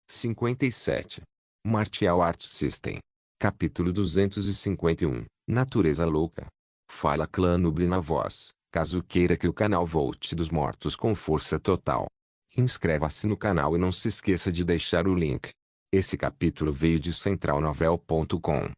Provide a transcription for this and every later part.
57. Martial Arts System. Capítulo 251. Natureza louca. Fala Clã Noob na voz, caso queira que o canal volte dos mortos com força total. Inscreva-se no canal e não se esqueça de deixar o link. Esse capítulo veio de centralnovel.com.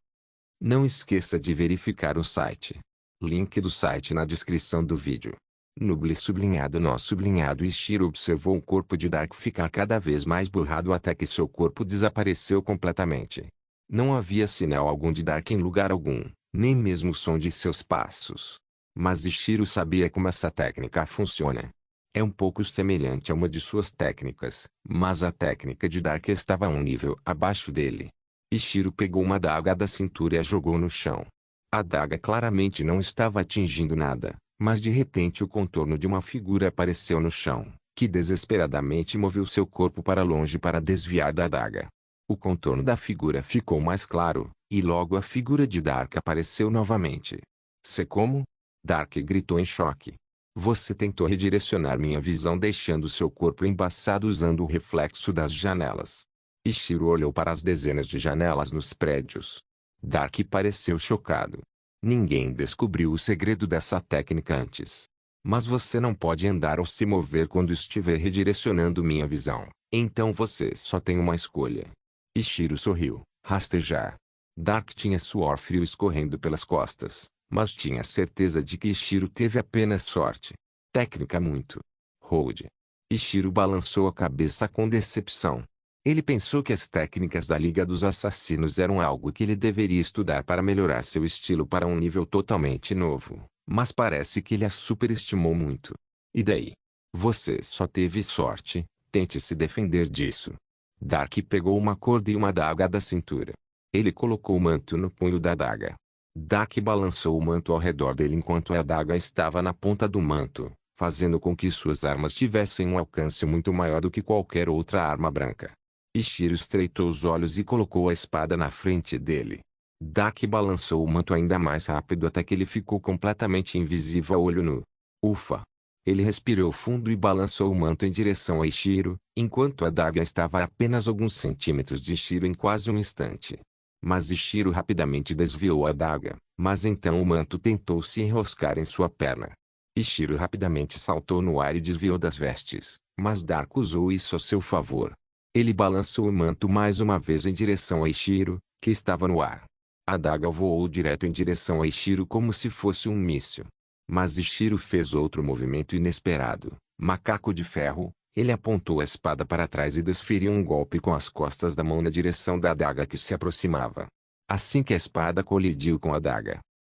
Não esqueça de verificar o site. Link do site na descrição do vídeo. Noob sublinhado nó sublinhado Ishiro observou o corpo de Dark ficar cada vez mais borrado até que seu corpo desapareceu completamente. Não havia sinal algum de Dark em lugar algum, nem mesmo o som de seus passos. Mas Ishiro sabia como essa técnica funciona. É um pouco semelhante a uma de suas técnicas, mas a técnica de Dark estava a um nível abaixo dele. Ishiro pegou uma adaga da cintura e a jogou no chão. A adaga claramente não estava atingindo nada, mas de repente o contorno de uma figura apareceu no chão, que desesperadamente moveu seu corpo para longe para desviar da adaga. O contorno da figura ficou mais claro, e logo a figura de Dark apareceu novamente. "Sei como?" Dark gritou em choque. "Você tentou redirecionar minha visão deixando seu corpo embaçado usando o reflexo das janelas." Ishiro olhou para as dezenas de janelas nos prédios. Dark pareceu chocado. "Ninguém descobriu o segredo dessa técnica antes. Mas você não pode andar ou se mover quando estiver redirecionando minha visão, então você só tem uma escolha." Ishiro sorriu. "Rastejar." Dark tinha suor frio escorrendo pelas costas, mas tinha certeza de que Ishiro teve apenas sorte. Técnica muito rude. Ishiro balançou a cabeça com decepção. Ele pensou que as técnicas da Liga dos Assassinos eram algo que ele deveria estudar para melhorar seu estilo para um nível totalmente novo, mas parece que ele as superestimou muito. "E daí? Você só teve sorte, tente se defender disso." Dark pegou uma corda e uma adaga da cintura. Ele colocou o manto no punho da adaga. Dark balançou o manto ao redor dele enquanto a adaga estava na ponta do manto, fazendo com que suas armas tivessem um alcance muito maior do que qualquer outra arma branca. Ishiro estreitou os olhos e colocou a espada na frente dele. Dark balançou o manto ainda mais rápido até que ele ficou completamente invisível a olho nu. Ufa! Ele respirou fundo e balançou o manto em direção a Ishiro, enquanto a adaga estava a apenas alguns centímetros de Ishiro em quase um instante. Mas Ishiro rapidamente desviou a adaga, mas então o manto tentou se enroscar em sua perna. Ishiro rapidamente saltou no ar e desviou das vestes, mas Dark usou isso a seu favor. Ele balançou o manto mais uma vez em direção a Ishiro, que estava no ar. A adaga voou direto em direção a Ishiro como se fosse um míssil. Mas Ishiro fez outro movimento inesperado. Macaco de ferro, ele apontou a espada para trás e desferiu um golpe com as costas da mão na direção da adaga que se aproximava. Assim que a espada colidiu com a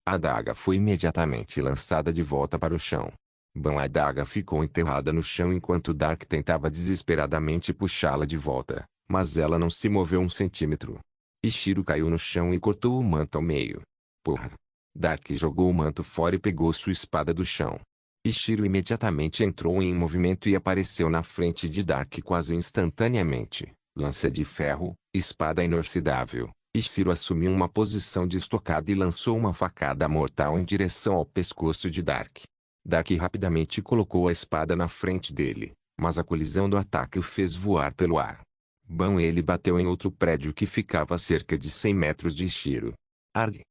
adaga foi imediatamente lançada de volta para o chão. A adaga ficou enterrada no chão enquanto Dark tentava desesperadamente puxá-la de volta, mas ela não se moveu um centímetro. Ishiro caiu no chão e cortou o manto ao meio. Porra! Dark jogou o manto fora e pegou sua espada do chão. Ishiro imediatamente entrou em movimento e apareceu na frente de Dark quase instantaneamente. Lança de ferro, espada inoxidável. Ishiro assumiu uma posição de estocada e lançou uma facada mortal em direção ao pescoço de Dark. Dark rapidamente colocou a espada na frente dele, mas a colisão do ataque o fez voar pelo ar. Ele bateu em outro prédio que ficava a cerca de 100 metros de Ishiro. Arg!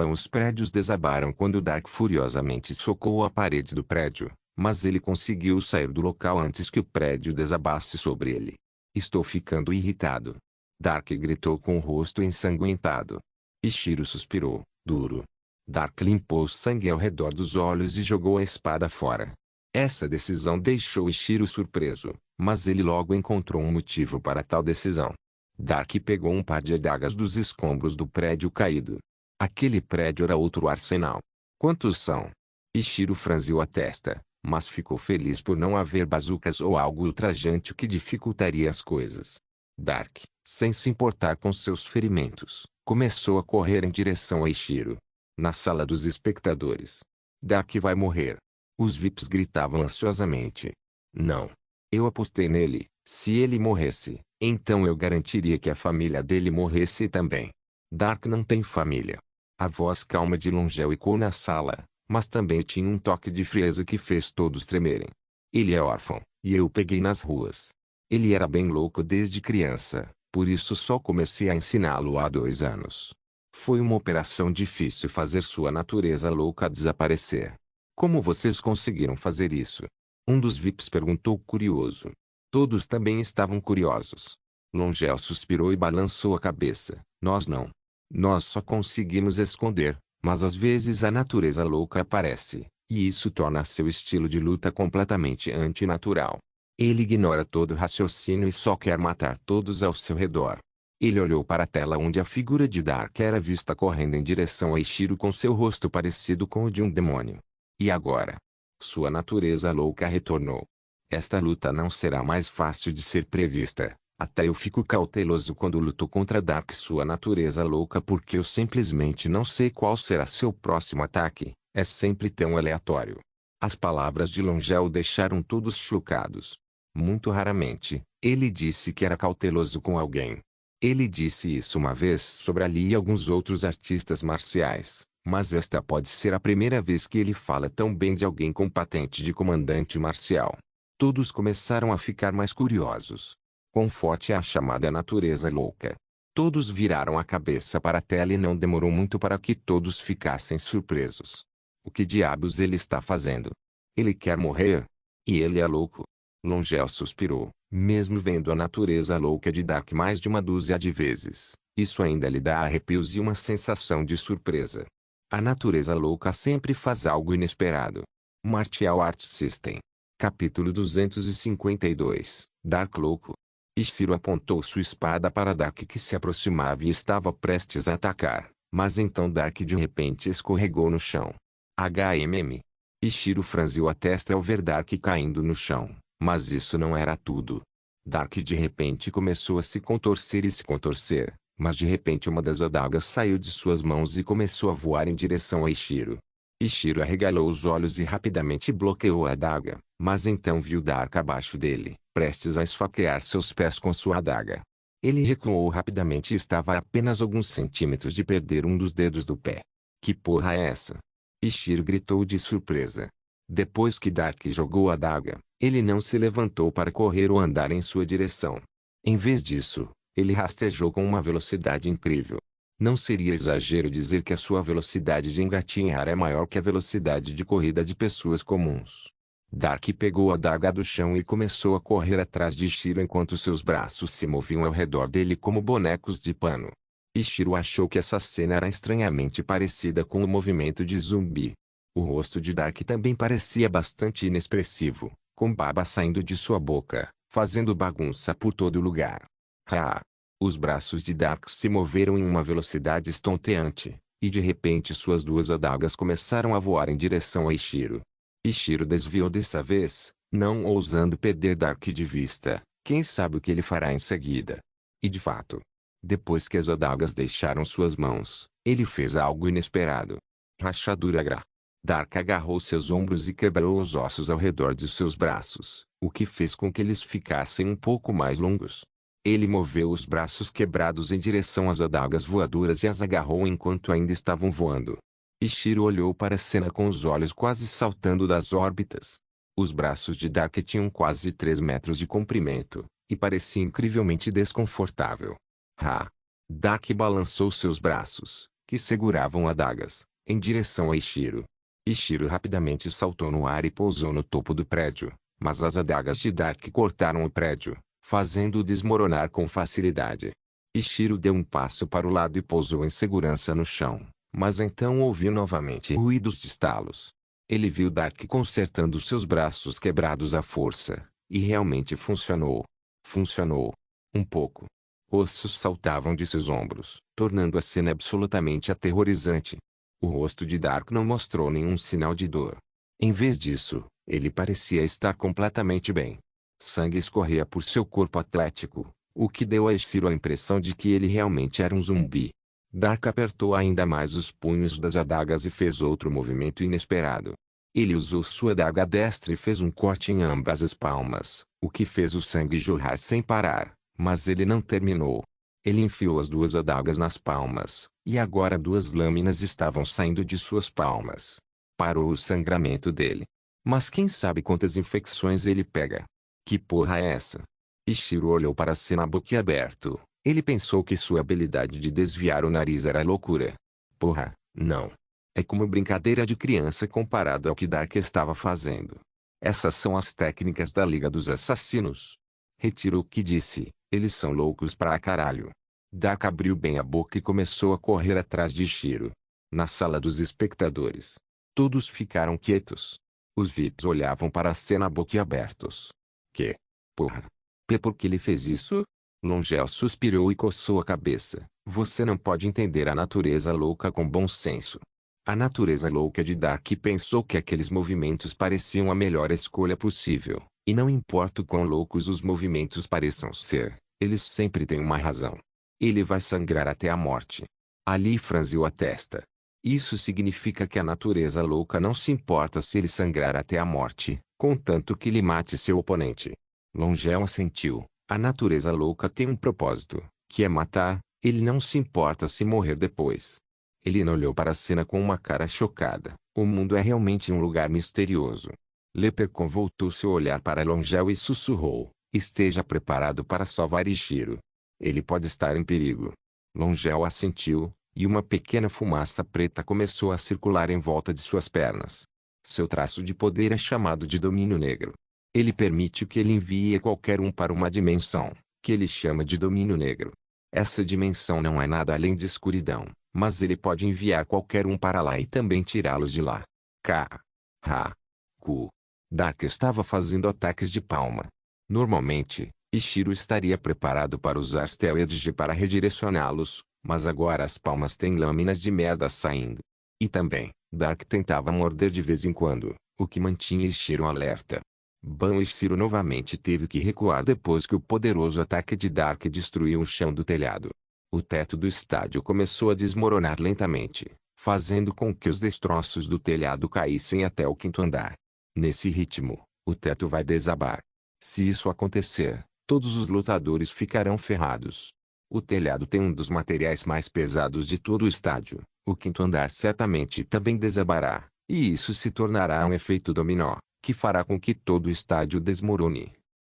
Os prédios desabaram quando Dark furiosamente socou a parede do prédio, mas ele conseguiu sair do local antes que o prédio desabasse sobre ele. "Estou ficando irritado." Dark gritou com o rosto ensanguentado. Ishiro suspirou, duro. Dark limpou o sangue ao redor dos olhos e jogou a espada fora. Essa decisão deixou Ishiro surpreso, mas ele logo encontrou um motivo para tal decisão. Dark pegou um par de adagas dos escombros do prédio caído. Aquele prédio era outro arsenal. "Quantos são?" Ishiro franziu a testa, mas ficou feliz por não haver bazucas ou algo ultrajante que dificultaria as coisas. Dark, sem se importar com seus ferimentos, começou a correr em direção a Ishiro. Na sala dos espectadores. "Dark vai morrer." Os VIPs gritavam ansiosamente. "Não. Eu apostei nele. Se ele morresse, então eu garantiria que a família dele morresse também." "Dark não tem família." A voz calma de Longel ecoou na sala, mas também tinha um toque de frieza que fez todos tremerem. "Ele é órfão, e eu o peguei nas ruas. Ele era bem louco desde criança, por isso só comecei a ensiná-lo há 2 anos. Foi uma operação difícil fazer sua natureza louca desaparecer. Como vocês conseguiram fazer isso? Um dos VIPs perguntou curioso. Todos também estavam curiosos. Longel suspirou e balançou a cabeça. Nós não. Nós só conseguimos esconder, mas às vezes a natureza louca aparece, e isso torna seu estilo de luta completamente antinatural. Ele ignora todo raciocínio e só quer matar todos ao seu redor. Ele olhou para a tela onde a figura de Dark era vista correndo em direção a Ishiro com seu rosto parecido com o de um demônio. E agora? Sua natureza louca retornou. Esta luta não será mais fácil de ser prevista. Até eu fico cauteloso quando luto contra Dark, sua natureza louca, porque eu simplesmente não sei qual será seu próximo ataque. É sempre tão aleatório. As palavras de Longel deixaram todos chocados. Muito raramente, ele disse que era cauteloso com alguém. Ele disse isso uma vez sobre Ali e alguns outros artistas marciais, mas esta pode ser a primeira vez que ele fala tão bem de alguém com patente de comandante marcial. Todos começaram a ficar mais curiosos. Quão forte é a chamada natureza louca? Todos viraram a cabeça para a tela e não demorou muito para que todos ficassem surpresos. O que diabos ele está fazendo? Ele quer morrer? E ele é louco? Longel suspirou, mesmo vendo a natureza louca de Dark mais de uma dúzia de vezes. Isso ainda lhe dá arrepios e uma sensação de surpresa. A natureza louca sempre faz algo inesperado. Martial Arts System. Capítulo 252. Dark louco. Ishiro apontou sua espada para Dark, que se aproximava e estava prestes a atacar, mas então Dark de repente escorregou no chão. HMM. Ishiro franziu a testa ao ver Dark caindo no chão, mas isso não era tudo. Dark de repente começou a se contorcer, mas de repente uma das adagas saiu de suas mãos e começou a voar em direção a Ishiro. Ishiro arregalou os olhos e rapidamente bloqueou a adaga, mas então viu Dark abaixo dele, prestes a esfaquear seus pés com sua adaga. Ele recuou rapidamente e estava a apenas alguns centímetros de perder um dos dedos do pé. Que porra é essa? Ishiro gritou de surpresa. Depois que Dark jogou a adaga, ele não se levantou para correr ou andar em sua direção. Em vez disso, ele rastejou com uma velocidade incrível. Não seria exagero dizer que a sua velocidade de engatinhar é maior que a velocidade de corrida de pessoas comuns. Dark pegou a adaga do chão e começou a correr atrás de Ishiro enquanto seus braços se moviam ao redor dele como bonecos de pano. Ishiro achou que essa cena era estranhamente parecida com o movimento de zumbi. O rosto de Dark também parecia bastante inexpressivo, com baba saindo de sua boca, fazendo bagunça por todo lugar. Ah! Os braços de Dark se moveram em uma velocidade estonteante, e de repente suas duas adagas começaram a voar em direção a Ishiro. Ishiro desviou dessa vez, não ousando perder Dark de vista. Quem sabe o que ele fará em seguida? E de fato, depois que as adagas deixaram suas mãos, ele fez algo inesperado. Rachadura gra. Dark agarrou seus ombros e quebrou os ossos ao redor de seus braços, o que fez com que eles ficassem um pouco mais longos. Ele moveu os braços quebrados em direção às adagas voadoras e as agarrou enquanto ainda estavam voando. Ishiro olhou para a cena com os olhos quase saltando das órbitas. Os braços de Dark tinham quase 3 metros de comprimento, e parecia incrivelmente desconfortável. Dark balançou seus braços, que seguravam adagas, em direção a Ishiro. Ishiro rapidamente saltou no ar e pousou no topo do prédio, mas as adagas de Dark cortaram o prédio, fazendo-o desmoronar com facilidade. Ishiro deu um passo para o lado e pousou em segurança no chão, mas então ouviu novamente ruídos de estalos. Ele viu Dark consertando seus braços quebrados à força, e realmente funcionou. Funcionou. Um pouco. Ossos saltavam de seus ombros, tornando a cena absolutamente aterrorizante. O rosto de Dark não mostrou nenhum sinal de dor. Em vez disso, ele parecia estar completamente bem. Sangue escorria por seu corpo atlético, o que deu a Ishiro a impressão de que ele realmente era um zumbi. Dark apertou ainda mais os punhos das adagas e fez outro movimento inesperado. Ele usou sua adaga destra e fez um corte em ambas as palmas, o que fez o sangue jorrar sem parar, mas ele não terminou. Ele enfiou as duas adagas nas palmas, e agora duas lâminas estavam saindo de suas palmas. Parou o sangramento dele. Mas quem sabe quantas infecções ele pega? Que porra é essa? Ishiro olhou para a cena boquiaberto. Ele pensou que sua habilidade de desviar o nariz era loucura. Porra, não. É como brincadeira de criança comparado ao que Dark estava fazendo. Essas são as técnicas da Liga dos Assassinos. Retirou o que disse, eles são loucos pra caralho. Dark abriu bem a boca e começou a correr atrás de Ishiro. Na sala dos espectadores, todos ficaram quietos. Os VIPs olhavam para a cena boquiabertos. Que? Porra. Por que ele fez isso? Longel suspirou e coçou a cabeça. Você não pode entender a natureza louca com bom senso. A natureza louca de Dark pensou que aqueles movimentos pareciam a melhor escolha possível. E não importa o quão loucos os movimentos pareçam ser, eles sempre têm uma razão. Ele vai sangrar até a morte. Ali franziu a testa. Isso significa que a natureza louca não se importa se ele sangrar até a morte, contanto que ele mate seu oponente. Longel assentiu. A natureza louca tem um propósito, que é matar. Ele não se importa se morrer depois. Ele olhou para a cena com uma cara chocada. O mundo é realmente um lugar misterioso. Leprechaun voltou seu olhar para Longel e sussurrou. Esteja preparado para salvar Ishiro. Ele pode estar em perigo. Longel assentiu, e uma pequena fumaça preta começou a circular em volta de suas pernas. Seu traço de poder é chamado de domínio negro. Ele permite que ele envie qualquer um para uma dimensão, que ele chama de domínio negro. Essa dimensão não é nada além de escuridão, mas ele pode enviar qualquer um para lá e também tirá-los de lá. K. H. Q. Dark estava fazendo ataques de palma. Normalmente, Ishiro estaria preparado para usar Stealth para redirecioná-los, mas agora as palmas têm lâminas de merda saindo. E também, Dark tentava morder de vez em quando, o que mantinha Ishiro alerta. Ban Ishiro novamente teve que recuar depois que o poderoso ataque de Dark destruiu o chão do telhado. O teto do estádio começou a desmoronar lentamente, fazendo com que os destroços do telhado caíssem até o quinto andar. Nesse ritmo, o teto vai desabar. Se isso acontecer, todos os lutadores ficarão ferrados. O telhado tem um dos materiais mais pesados de todo o estádio. O quinto andar certamente também desabará, e isso se tornará um efeito dominó, que fará com que todo o estádio desmorone.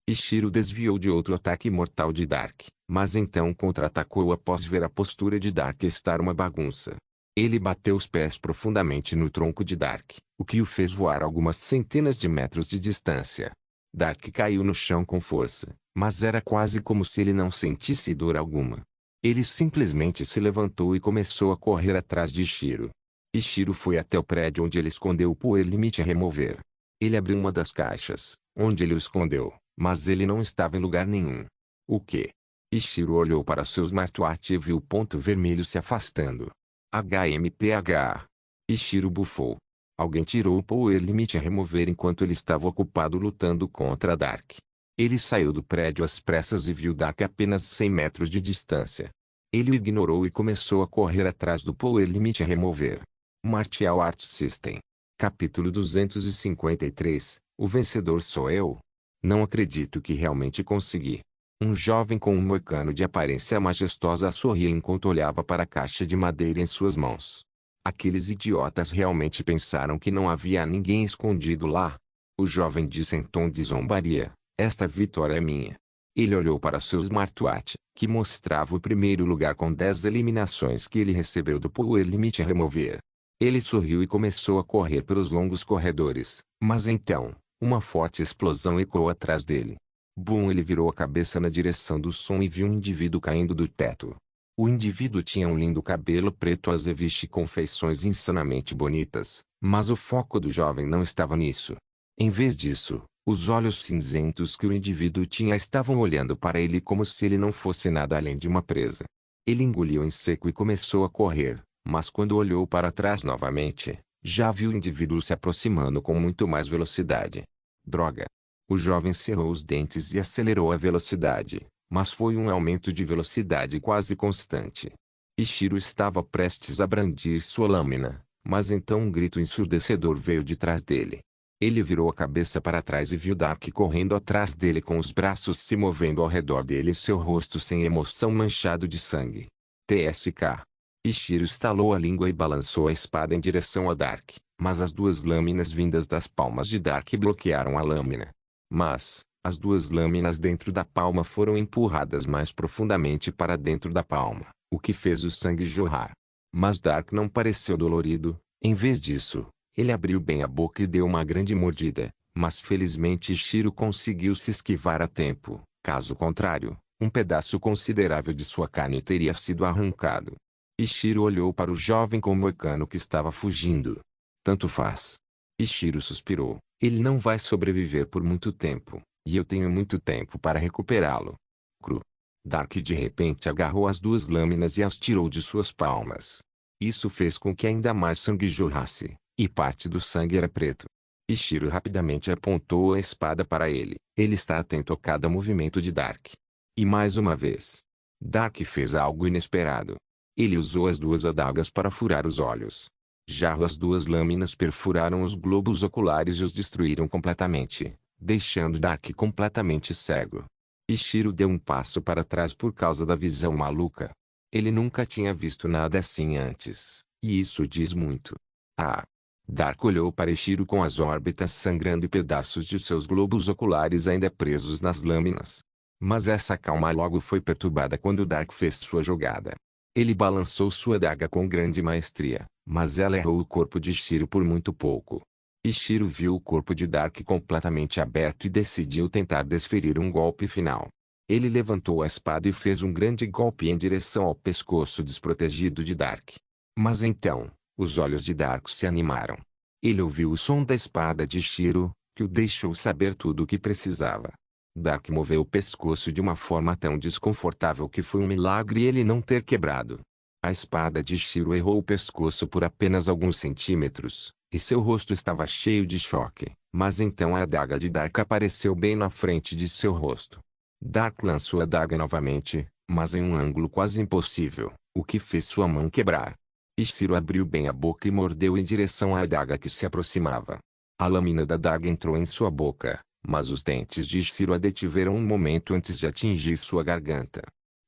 Ishiro desviou de outro ataque mortal de Dark, mas então contra-atacou após ver a postura de Dark estar uma bagunça. Ele bateu os pés profundamente no tronco de Dark, o que o fez voar algumas centenas de metros de distância. Dark caiu no chão com força, mas era quase como se ele não sentisse dor alguma. Ele simplesmente se levantou e começou a correr atrás de Ishiro. Ishiro foi até o prédio onde ele escondeu o Power Limit a remover. Ele abriu uma das caixas, onde ele o escondeu, mas ele não estava em lugar nenhum. O quê? Ishiro olhou para seu smartwatch e viu o ponto vermelho se afastando. HMPH. Ishiro bufou. Alguém tirou o Power Limit a remover enquanto ele estava ocupado lutando contra Dark. Ele saiu do prédio às pressas e viu Dark a apenas 100 metros de distância. Ele o ignorou e começou a correr atrás do Power Limit a remover. Martial Arts System. Capítulo 253. O vencedor sou eu? Não acredito que realmente consegui. Um jovem com um moicano de aparência majestosa sorria enquanto olhava para a caixa de madeira em suas mãos. Aqueles idiotas realmente pensaram que não havia ninguém escondido lá. O jovem disse em tom de zombaria. Esta vitória é minha. Ele olhou para seu smartwatch, que mostrava o primeiro lugar com 10 eliminações que ele recebeu do Power Limit a remover. Ele sorriu e começou a correr pelos longos corredores, mas então, uma forte explosão ecoou atrás dele. Boom! Ele virou a cabeça na direção do som e viu um indivíduo caindo do teto. O indivíduo tinha um lindo cabelo preto azeviche com feições insanamente bonitas, mas o foco do jovem não estava nisso. Em vez disso, os olhos cinzentos que o indivíduo tinha estavam olhando para ele como se ele não fosse nada além de uma presa. Ele engoliu em seco e começou a correr, mas quando olhou para trás novamente, já viu o indivíduo se aproximando com muito mais velocidade. Droga! O jovem cerrou os dentes e acelerou a velocidade, mas foi um aumento de velocidade quase constante. Ishiro estava prestes a brandir sua lâmina, mas então um grito ensurdecedor veio de trás dele. Ele virou a cabeça para trás e viu Dark correndo atrás dele com os braços se movendo ao redor dele e seu rosto sem emoção manchado de sangue. TSK. Ishiro estalou a língua e balançou a espada em direção a Dark, mas as duas lâminas vindas das palmas de Dark bloquearam a lâmina. Mas, As duas lâminas dentro da palma foram empurradas mais profundamente para dentro da palma, o que fez o sangue jorrar. Mas Dark não pareceu dolorido. Em vez disso, ele abriu bem a boca e deu uma grande mordida, mas felizmente Ishiro conseguiu se esquivar a tempo. Caso contrário, um pedaço considerável de sua carne teria sido arrancado. Ishiro olhou para o jovem moicano que estava fugindo. Tanto faz. Ishiro suspirou. Ele não vai sobreviver por muito tempo, e eu tenho muito tempo para recuperá-lo. Cru. Dark de repente agarrou as duas lâminas e as tirou de suas palmas. Isso fez com que ainda mais sangue jorrasse, e parte do sangue era preto. Ishiro rapidamente apontou a espada para ele. Ele está atento a cada movimento de Dark. E mais uma vez, Dark fez algo inesperado. Ele usou as duas adagas para furar os olhos. Já as duas lâminas perfuraram os globos oculares e os destruíram completamente, deixando Dark completamente cego. Ishiro deu um passo para trás por causa da visão maluca. Ele nunca tinha visto nada assim antes, e isso diz muito. Ah! Dark olhou para Ishiro com as órbitas sangrando e pedaços de seus globos oculares ainda presos nas lâminas. Mas essa calma logo foi perturbada quando Dark fez sua jogada. Ele balançou sua adaga com grande maestria, mas ela errou o corpo de Ishiro por muito pouco. Ishiro viu o corpo de Dark completamente aberto e decidiu tentar desferir um golpe final. Ele levantou a espada e fez um grande golpe em direção ao pescoço desprotegido de Dark. Mas então, os olhos de Dark se animaram. Ele ouviu o som da espada de Ishiro, que o deixou saber tudo o que precisava. Dark moveu o pescoço de uma forma tão desconfortável que foi um milagre ele não ter quebrado. A espada de Ishiro errou o pescoço por apenas alguns centímetros, e seu rosto estava cheio de choque. Mas então a adaga de Dark apareceu bem na frente de seu rosto. Dark lançou a adaga novamente, mas em um ângulo quase impossível, o que fez sua mão quebrar. Ishiro abriu bem a boca e mordeu em direção à adaga que se aproximava. A lâmina da adaga entrou em sua boca, mas os dentes de Ishiro a detiveram um momento antes de atingir sua garganta.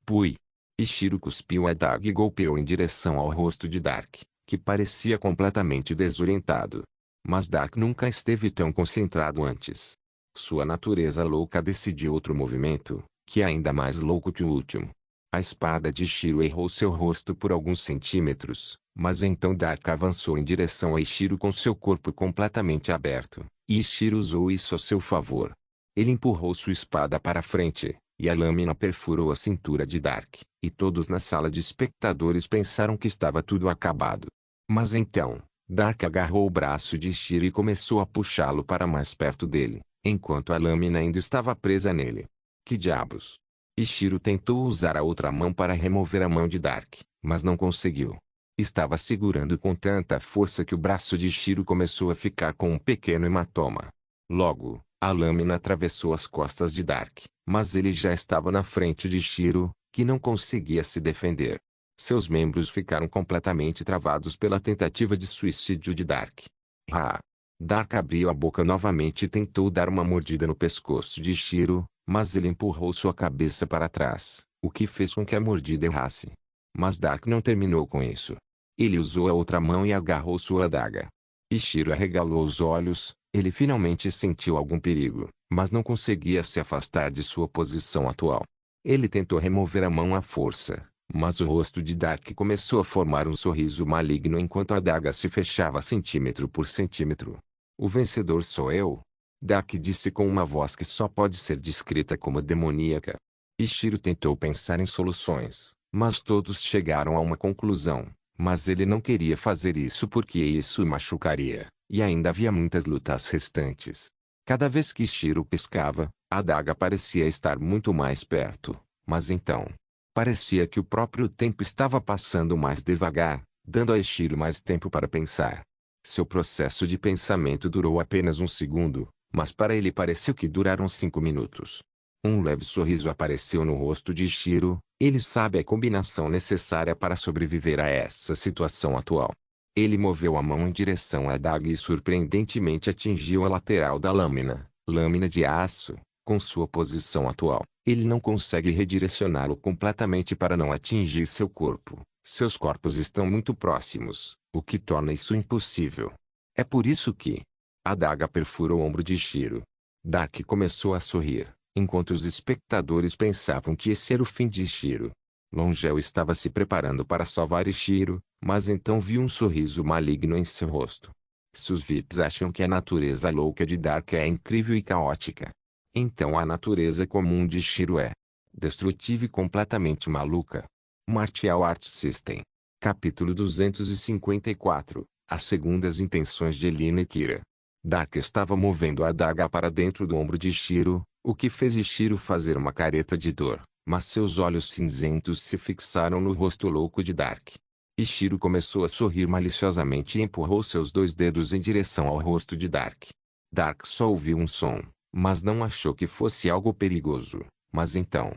Pui! Ishiro cuspiu a adaga e golpeou em direção ao rosto de Dark, que parecia completamente desorientado. Mas Dark nunca esteve tão concentrado antes. Sua natureza louca decidiu outro movimento, que é ainda mais louco que o último. A espada de Ishiro errou seu rosto por alguns centímetros, mas então Dark avançou em direção a Ishiro com seu corpo completamente aberto, e Ishiro usou isso a seu favor. Ele empurrou sua espada para frente, e a lâmina perfurou a cintura de Dark, e todos na sala de espectadores pensaram que estava tudo acabado. Mas então, Dark agarrou o braço de Ishiro e começou a puxá-lo para mais perto dele, enquanto a lâmina ainda estava presa nele. Que diabos! Ishiro tentou usar a outra mão para remover a mão de Dark, mas não conseguiu. Estava segurando com tanta força que o braço de Ishiro começou a ficar com um pequeno hematoma. Logo, a lâmina atravessou as costas de Dark, mas ele já estava na frente de Ishiro, que não conseguia se defender. Seus membros ficaram completamente travados pela tentativa de suicídio de Dark. Ah! Dark abriu a boca novamente e tentou dar uma mordida no pescoço de Ishiro, mas ele empurrou sua cabeça para trás, o que fez com que a mordida errasse. Mas Dark não terminou com isso. Ele usou a outra mão e agarrou sua adaga. Ishiro arregalou os olhos, ele finalmente sentiu algum perigo, mas não conseguia se afastar de sua posição atual. Ele tentou remover a mão à força, mas o rosto de Dark começou a formar um sorriso maligno enquanto a adaga se fechava centímetro por centímetro. O vencedor sou eu. Dark disse com uma voz que só pode ser descrita como demoníaca. Ishiro tentou pensar em soluções, mas todos chegaram a uma conclusão. Mas ele não queria fazer isso porque isso o machucaria, e ainda havia muitas lutas restantes. Cada vez que Ishiro piscava, a adaga parecia estar muito mais perto, mas então, parecia que o próprio tempo estava passando mais devagar, dando a Ishiro mais tempo para pensar. Seu processo de pensamento durou apenas um segundo, mas para ele pareceu que duraram 5 minutos. Um leve sorriso apareceu no rosto de Ishiro. Ele sabe a combinação necessária para sobreviver a essa situação atual. Ele moveu a mão em direção à adaga e surpreendentemente atingiu a lateral da lâmina de aço, com sua posição atual. Ele não consegue redirecioná-lo completamente para não atingir seu corpo. Seus corpos estão muito próximos, o que torna isso impossível. É por isso que a adaga perfura o ombro de Ishiro. Dark começou a sorrir, enquanto os espectadores pensavam que esse era o fim de Ichiro. Longel estava se preparando para salvar Ichiro, mas então viu um sorriso maligno em seu rosto. Se os VIPs acham que a natureza louca de Dark é incrível e caótica, então a natureza comum de Ichiro é destrutiva e completamente maluca. Martial Arts System. Capítulo 254. As segundas intenções de Elina e Kira. Dark estava movendo a adaga para dentro do ombro de Ichiro, o que fez Ichiro fazer uma careta de dor, mas seus olhos cinzentos se fixaram no rosto louco de Dark. Ichiro começou a sorrir maliciosamente e empurrou seus dois dedos em direção ao rosto de Dark. Dark só ouviu um som, mas não achou que fosse algo perigoso. Mas então,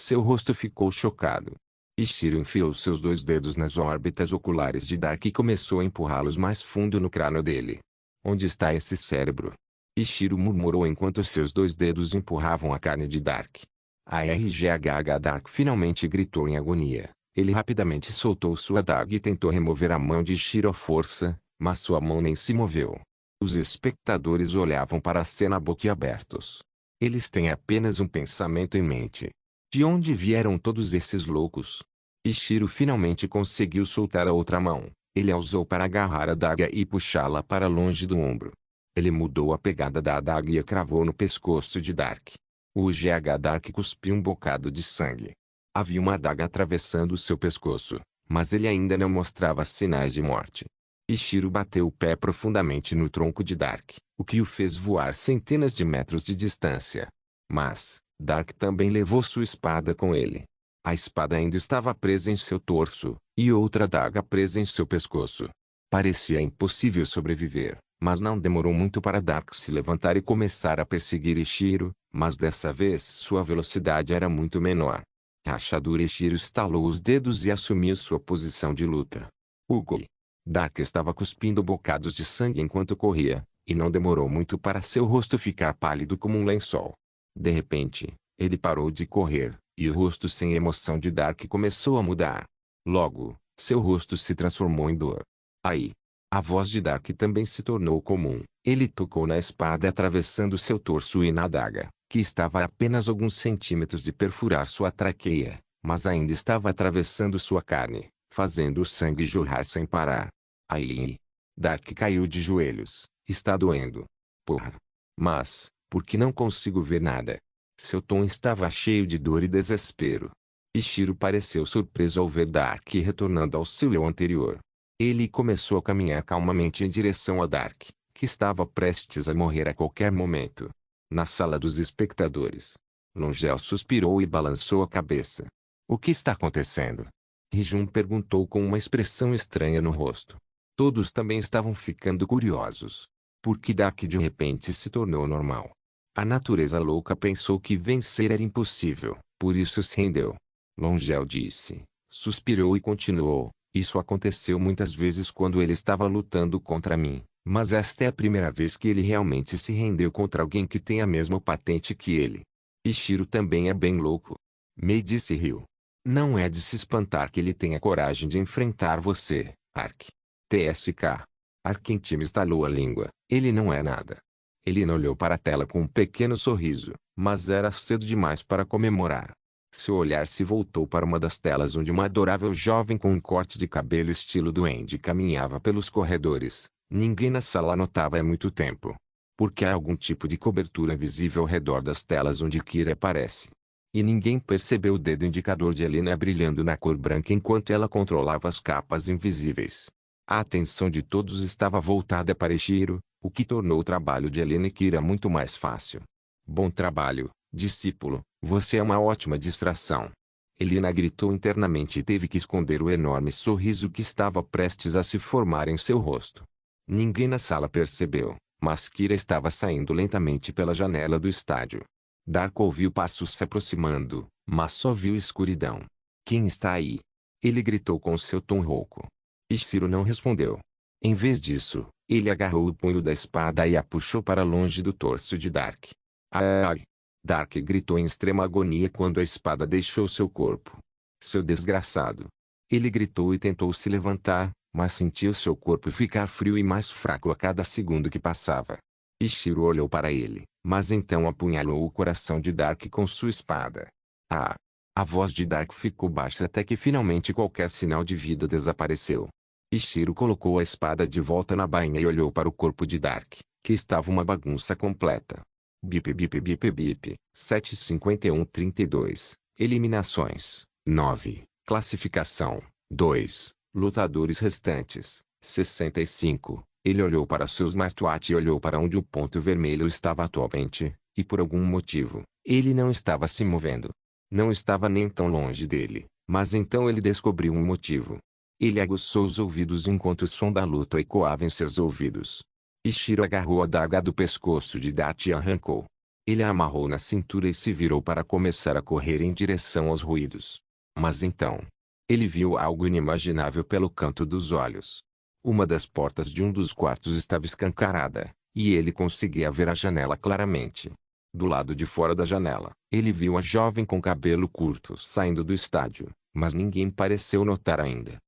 seu rosto ficou chocado. Ichiro enfiou seus dois dedos nas órbitas oculares de Dark e começou a empurrá-los mais fundo no crânio dele. Onde está esse cérebro? Ichiro murmurou enquanto seus dois dedos empurravam a carne de Dark. A RGHH Dark finalmente gritou em agonia. Ele rapidamente soltou sua adaga e tentou remover a mão de Ichiro à força, mas sua mão nem se moveu. Os espectadores olhavam para a cena boquiabertos. Eles têm apenas um pensamento em mente. De onde vieram todos esses loucos? Ichiro finalmente conseguiu soltar a outra mão. Ele a usou para agarrar a adaga e puxá-la para longe do ombro. Ele mudou a pegada da adaga e a cravou no pescoço de Dark. O GH Dark cuspiu um bocado de sangue. Havia uma adaga atravessando seu pescoço, mas ele ainda não mostrava sinais de morte. Ichiro bateu o pé profundamente no tronco de Dark, o que o fez voar centenas de metros de distância. Mas, Dark também levou sua espada com ele. A espada ainda estava presa em seu torso, e outra adaga presa em seu pescoço. Parecia impossível sobreviver, mas não demorou muito para Dark se levantar e começar a perseguir Ichiro, mas dessa vez sua velocidade era muito menor. Rachadura. Ichiro estalou os dedos e assumiu sua posição de luta. Hugo. Dark estava cuspindo bocados de sangue enquanto corria, e não demorou muito para seu rosto ficar pálido como um lençol. De repente, ele parou de correr, e o rosto sem emoção de Dark começou a mudar. Logo, seu rosto se transformou em dor. Aí, a voz de Dark também se tornou comum. Ele tocou na espada atravessando seu torso e na adaga, que estava a apenas alguns centímetros de perfurar sua traqueia, mas ainda estava atravessando sua carne, fazendo o sangue jorrar sem parar. Aí, Dark caiu de joelhos. Está doendo. Porra. Mas, por que não consigo ver nada? Seu tom estava cheio de dor e desespero. Ichiro pareceu surpreso ao ver Dark retornando ao seu eu anterior. Ele começou a caminhar calmamente em direção a Dark, que estava prestes a morrer a qualquer momento. Na sala dos espectadores, Longel suspirou e balançou a cabeça. O que está acontecendo? Rijun perguntou com uma expressão estranha no rosto. Todos também estavam ficando curiosos. Por que Dark de repente se tornou normal? A natureza louca pensou que vencer era impossível, por isso se rendeu. Longel disse, suspirou e continuou. Isso aconteceu muitas vezes quando ele estava lutando contra mim, mas esta é a primeira vez que ele realmente se rendeu contra alguém que tem a mesma patente que ele. Ichiro também é bem louco. Mei disse e riu. Não é de se espantar que ele tenha coragem de enfrentar você, Ark. TSK. Arquentime estalou a língua. Ele não é nada. Ele olhou para a tela com um pequeno sorriso, mas era cedo demais para comemorar. Seu olhar se voltou para uma das telas onde uma adorável jovem com um corte de cabelo estilo duende caminhava pelos corredores. Ninguém na sala notava há muito tempo. Porque há algum tipo de cobertura visível ao redor das telas onde Kira aparece. E ninguém percebeu o dedo indicador de Elina brilhando na cor branca enquanto ela controlava as capas invisíveis. A atenção de todos estava voltada para Ichiro, o que tornou o trabalho de Elina e Kira muito mais fácil. Bom trabalho, discípulo, você é uma ótima distração. Elina gritou internamente e teve que esconder o enorme sorriso que estava prestes a se formar em seu rosto. Ninguém na sala percebeu, mas Kira estava saindo lentamente pela janela do estádio. Dark ouviu passos se aproximando, mas só viu escuridão. Quem está aí? Ele gritou com seu tom rouco. Ichiro não respondeu. Em vez disso, ele agarrou o punho da espada e a puxou para longe do torso de Dark. Ai! Dark gritou em extrema agonia quando a espada deixou seu corpo. Seu desgraçado! Ele gritou e tentou se levantar, mas sentiu seu corpo ficar frio e mais fraco a cada segundo que passava. Ichiro olhou para ele, Mas então apunhalou o coração de Dark com sua espada. Ah! A voz de Dark ficou baixa até que finalmente qualquer sinal de vida desapareceu. Ishiro colocou a espada de volta na bainha e olhou para o corpo de Dark, que estava uma bagunça completa. Bip bip bip bip, 751-32, eliminações, 9, classificação, 2, lutadores restantes, 65. Ele olhou para seu smartwatch e olhou para onde o ponto vermelho estava atualmente, e por algum motivo, ele não estava se movendo. Não estava nem tão longe dele, mas então ele descobriu um motivo. Ele aguçou os ouvidos enquanto o som da luta ecoava em seus ouvidos. Ishiro agarrou a adaga do pescoço de Dart e arrancou. Ele a amarrou na cintura e se virou para começar a correr em direção aos ruídos. Mas então, ele viu algo inimaginável pelo canto dos olhos. Uma das portas de um dos quartos estava escancarada, e ele conseguia ver a janela claramente. Do lado de fora da janela, ele viu a jovem com cabelo curto saindo do estádio, mas ninguém pareceu notar ainda.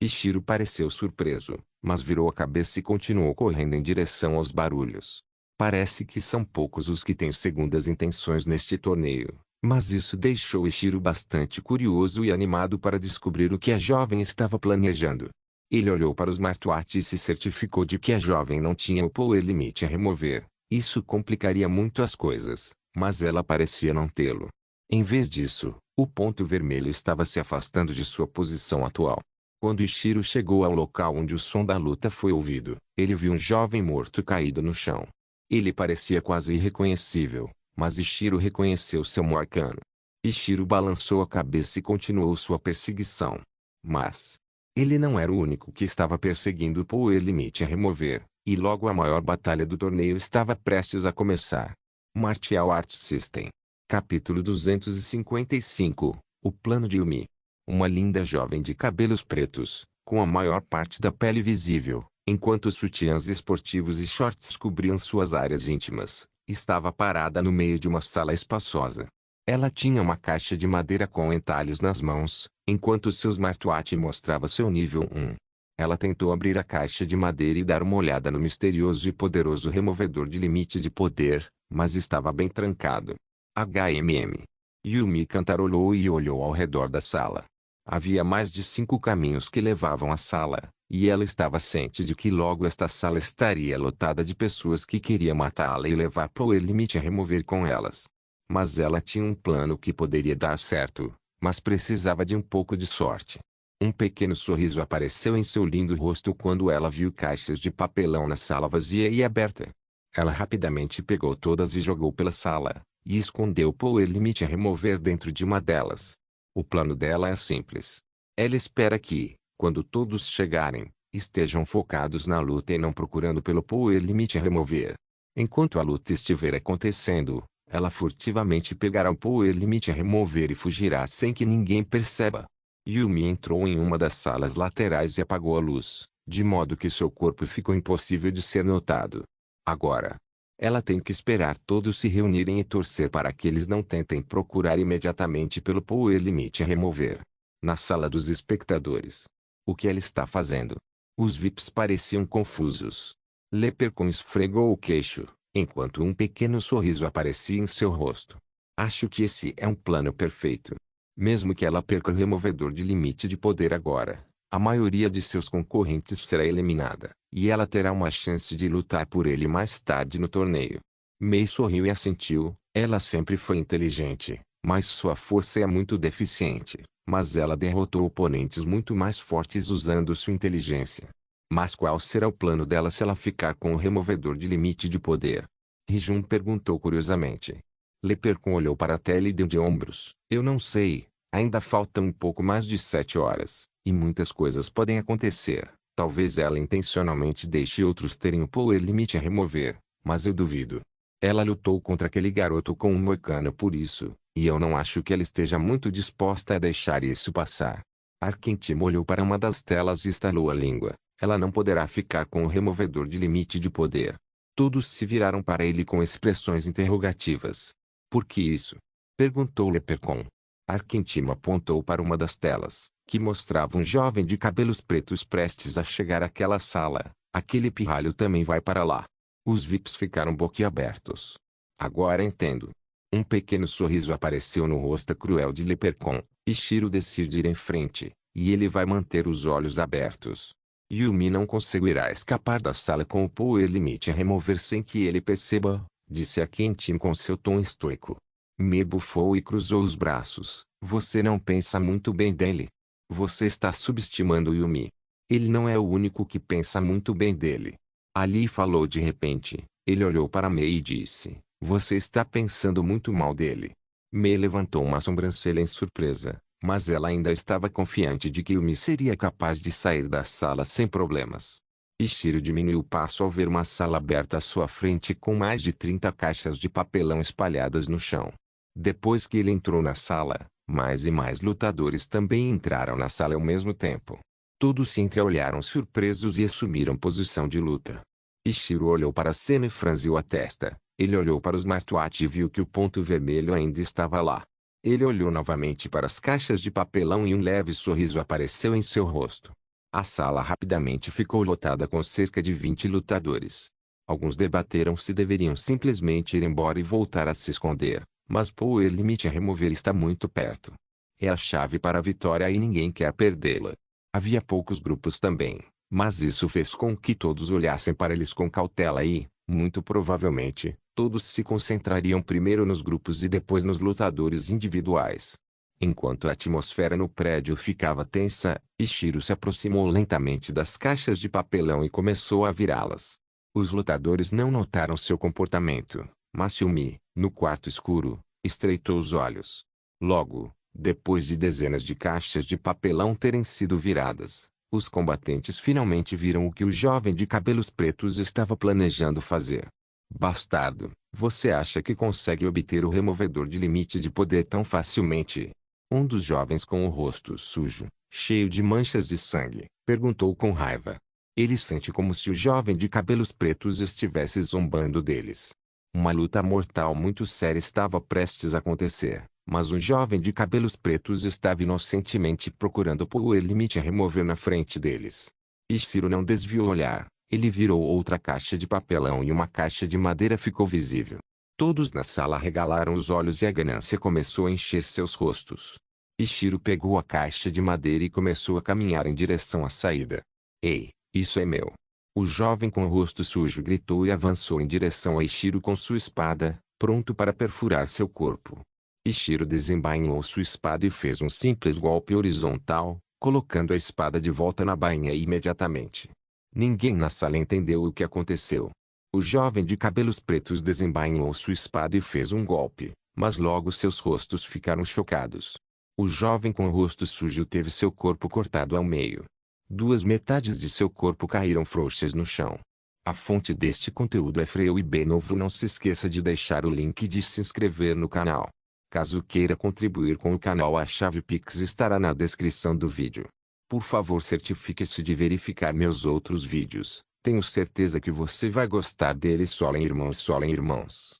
Ishiro pareceu surpreso, mas virou a cabeça e continuou correndo em direção aos barulhos. Parece que são poucos os que têm segundas intenções neste torneio, mas isso deixou Ishiro bastante curioso e animado para descobrir o que a jovem estava planejando. Ele olhou para o smartwatch e se certificou de que a jovem não tinha o power limit a remover. Isso complicaria muito as coisas, mas ela parecia não tê-lo. Em vez disso, o ponto vermelho estava se afastando de sua posição atual. Quando Ishiro chegou ao local onde o som da luta foi ouvido, ele viu um jovem morto caído no chão. Ele parecia quase irreconhecível, mas Ishiro reconheceu seu Morcano. Ishiro balançou a cabeça e continuou sua perseguição. Mas ele não era o único que estava perseguindo o power limit a remover. E logo a maior batalha do torneio estava prestes a começar. Martial Arts System. Capítulo 255. O plano de Yumi. Uma linda jovem de cabelos pretos, com a maior parte da pele visível, enquanto sutiãs esportivos e shorts cobriam suas áreas íntimas, estava parada no meio de uma sala espaçosa. Ela tinha uma caixa de madeira com entalhes nas mãos, enquanto seu smartwatch mostrava seu nível 1. Ela tentou abrir a caixa de madeira e dar uma olhada no misterioso e poderoso removedor de limite de poder, mas estava bem trancado. HMM. Yumi cantarolou e olhou ao redor da sala. Havia mais de 5 caminhos que levavam à sala, e ela estava ciente de que logo esta sala estaria lotada de pessoas que queriam matá-la e levar power limite a remover com elas. Mas ela tinha um plano que poderia dar certo, mas precisava de um pouco de sorte. Um pequeno sorriso apareceu em seu lindo rosto quando ela viu caixas de papelão na sala vazia e aberta. Ela rapidamente pegou todas e jogou pela sala, e escondeu o power limit a remover dentro de uma delas. O plano dela é simples. Ela espera que, quando todos chegarem, estejam focados na luta e não procurando pelo power limit a remover. Enquanto a luta estiver acontecendo, ela furtivamente pegará o power limit a remover e fugirá sem que ninguém perceba. Yumi entrou em uma das salas laterais e apagou a luz, de modo que seu corpo ficou impossível de ser notado. Agora, ela tem que esperar todos se reunirem e torcer para que eles não tentem procurar imediatamente pelo power limit a remover. Na sala dos espectadores. O que ela está fazendo? Os VIPs pareciam confusos. Leprechaun esfregou o queixo, enquanto um pequeno sorriso aparecia em seu rosto. Acho que esse é um plano perfeito. Mesmo que ela perca o removedor de limite de poder agora, a maioria de seus concorrentes será eliminada, e ela terá uma chance de lutar por ele mais tarde no torneio. Mei sorriu e assentiu. Ela sempre foi inteligente, mas sua força é muito deficiente. Mas ela derrotou oponentes muito mais fortes usando sua inteligência. Mas qual será o plano dela se ela ficar com o removedor de limite de poder? Rijun perguntou curiosamente. Leprechaun olhou para a tela e deu de ombros. Eu não sei. Ainda faltam um pouco mais de 7 horas, e muitas coisas podem acontecer. Talvez ela intencionalmente deixe outros terem o power limit a remover, mas eu duvido. Ela lutou contra aquele garoto com um moicano por isso, e eu não acho que ela esteja muito disposta a deixar isso passar. Arquentimo olhou para uma das telas e estalou a língua. Ela não poderá ficar com o removedor de limite de poder. Todos se viraram para ele com expressões interrogativas. Por que isso? Perguntou Leprechaun. Arquentimo apontou para uma das telas, que mostrava um jovem de cabelos pretos prestes a chegar àquela sala. Aquele pirralho também vai para lá. Os VIPs ficaram boquiabertos. Agora entendo. Um pequeno sorriso apareceu no rosto cruel de Leprechaun. Ishiro decide ir em frente, e ele vai manter os olhos abertos. Yumi não conseguirá escapar da sala com o power limit a remover sem que ele perceba, disse a Kenshin com seu tom estoico. Me bufou e cruzou os braços. Você não pensa muito bem dele. Você está subestimando Yumi. Ele não é o único que pensa muito bem dele. Ali falou de repente. Ele olhou para Mei e disse, você está pensando muito mal dele. Mei levantou uma sobrancelha em surpresa, mas ela ainda estava confiante de que Yumi seria capaz de sair da sala sem problemas. Ishiro diminuiu o passo ao ver uma sala aberta à sua frente com mais de 30 caixas de papelão espalhadas no chão. Depois que ele entrou na sala, mais e mais lutadores também entraram na sala ao mesmo tempo. Todos se entreolharam surpresos e assumiram posição de luta. Ishiro olhou para a cena e franziu a testa. Ele olhou para os smartwatch e viu que o ponto vermelho ainda estava lá. Ele olhou novamente para as caixas de papelão e um leve sorriso apareceu em seu rosto. A sala rapidamente ficou lotada com cerca de 20 lutadores. Alguns debateram se deveriam simplesmente ir embora e voltar a se esconder, mas Power Limit a remover está muito perto. É a chave para a vitória e ninguém quer perdê-la. Havia poucos grupos também, mas isso fez com que todos olhassem para eles com cautela e, muito provavelmente, todos se concentrariam primeiro nos grupos e depois nos lutadores individuais. Enquanto a atmosfera no prédio ficava tensa, Ishiro se aproximou lentamente das caixas de papelão e começou a virá-las. Os lutadores não notaram seu comportamento, mas Yumi, no quarto escuro, estreitou os olhos. Logo, depois de dezenas de caixas de papelão terem sido viradas, os combatentes finalmente viram o que o jovem de cabelos pretos estava planejando fazer. Bastardo, você acha que consegue obter o removedor de limite de poder tão facilmente? Um dos jovens com o rosto sujo, cheio de manchas de sangue, perguntou com raiva. Ele sente como se o jovem de cabelos pretos estivesse zombando deles. Uma luta mortal muito séria estava prestes a acontecer, mas um jovem de cabelos pretos estava inocentemente procurando o power limit a remover na frente deles. Ishiro não desviou o olhar. Ele virou outra caixa de papelão e uma caixa de madeira ficou visível. Todos na sala arregalaram os olhos e a ganância começou a encher seus rostos. Ishiro pegou a caixa de madeira e começou a caminhar em direção à saída. Ei, isso é meu! O jovem com o rosto sujo gritou e avançou em direção a Ishiro com sua espada, pronto para perfurar seu corpo. Ishiro desembainhou sua espada e fez um simples golpe horizontal, colocando a espada de volta na bainha imediatamente. Ninguém na sala entendeu o que aconteceu. O jovem de cabelos pretos desembainhou sua espada e fez um golpe, mas logo seus rostos ficaram chocados. O jovem com o rosto sujo teve seu corpo cortado ao meio. Duas metades de seu corpo caíram frouxas no chão. A fonte deste conteúdo é Freio e Benovo. Não se esqueça de deixar o link e de se inscrever no canal. Caso queira contribuir com o canal, a chave Pix estará na descrição do vídeo. Por favor, certifique-se de verificar meus outros vídeos. Tenho certeza que você vai gostar deles. Solem irmãos, solem irmãos.